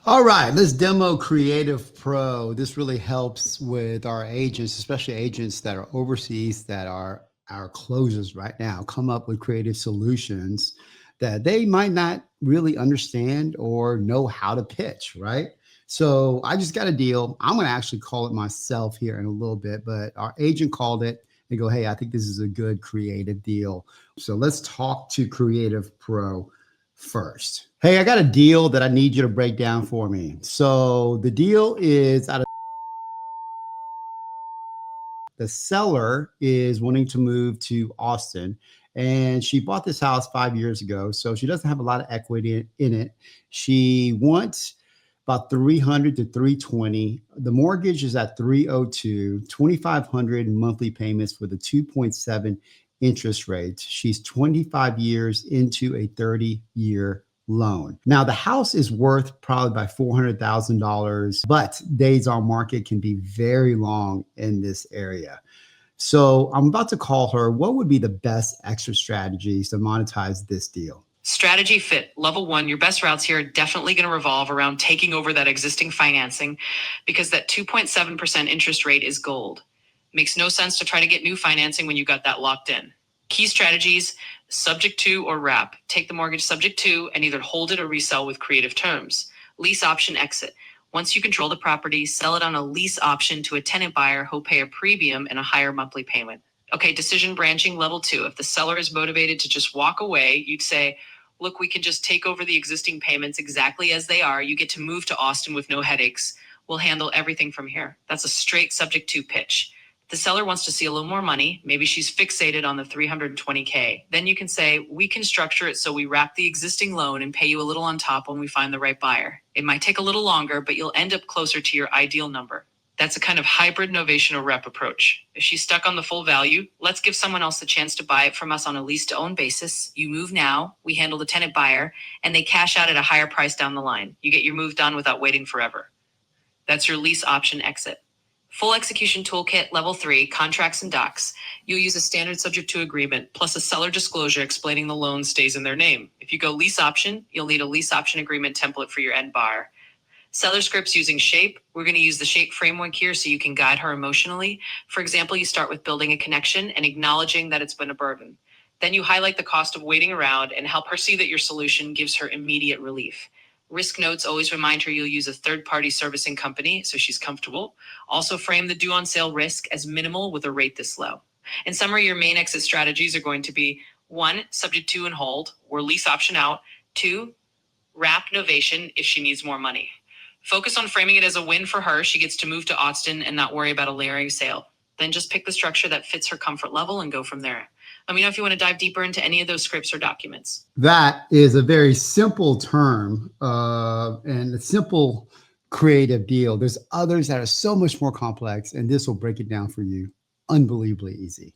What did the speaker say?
All right, let's demo Creative Pro. This really helps with our agents, especially agents that are overseas that are our closers right now, come up with creative solutions that they might not really understand or know how to pitch, right? So I just got a deal. I'm going to actually call it myself here in a little bit, but our agent called it and go, hey, I think this is a good creative deal. So let's talk to Creative Pro first. Hey, I got a deal that I need you to break down for me. So the deal is out of the seller is wanting to move to Austin, and she bought this house 5 years ago. So she doesn't have a lot of equity in it. She wants about 300 to 320. The mortgage is at 302, 2,500 monthly payments with a 2.7 interest rate. She's 25 years into a 30-year loan. Now, the house is worth probably by $400,000, but days on market can be very long in this area. So I'm about to call her. What would be the best extra strategies to monetize this deal? Strategy fit. Level one, your best routes here are definitely going to revolve around taking over that existing financing because that 2.7% interest rate is gold. Makes no sense to try to get new financing when you got that locked in. Key strategies, subject to or wrap. Take the mortgage subject to and either hold it or resell with creative terms. Lease option exit. Once you control the property, sell it on a lease option to a tenant buyer who'll pay a premium and a higher monthly payment. Okay, decision branching level two. If the seller is motivated to just walk away, you'd say, look, we can just take over the existing payments exactly as they are. You get to move to Austin with no headaches. We'll handle everything from here. That's a straight subject to pitch. If the seller wants to see a little more money, maybe she's fixated on the 320K. Then you can say, we can structure it so we wrap the existing loan and pay you a little on top when we find the right buyer. It might take a little longer, but you'll end up closer to your ideal number. That's a kind of hybrid novation or rep approach. If she's stuck on the full value, let's give someone else the chance to buy it from us on a lease to own basis. You move now, we handle the tenant buyer, and they cash out at a higher price down the line. You get your move done without waiting forever. That's your lease option exit. Full execution toolkit, level 3, contracts and docs. You'll use a standard subject to agreement plus a seller disclosure explaining the loan stays in their name. If you go lease option, you'll need a lease option agreement template for your end buyer. Seller scripts using Shape. We're going to use the Shape framework here so you can guide her emotionally. For example, you start with building a connection and acknowledging that it's been a burden. Then you highlight the cost of waiting around and help her see that your solution gives her immediate relief. Risk notes always remind her you'll use a third-party servicing company so she's comfortable. Also frame the due on sale risk as minimal with a rate this low. In summary, your main exit strategies are going to be 1, subject to and hold, or lease option out. 2, wrap novation if she needs more money. Focus on framing it as a win for her. She gets to move to Austin and not worry about a layering sale. Then just pick the structure that fits her comfort level and go from there. Let me know if you want to dive deeper into any of those scripts or documents. That is a very simple term and a simple creative deal. There's others that are so much more complex, and this will break it down for you unbelievably easy.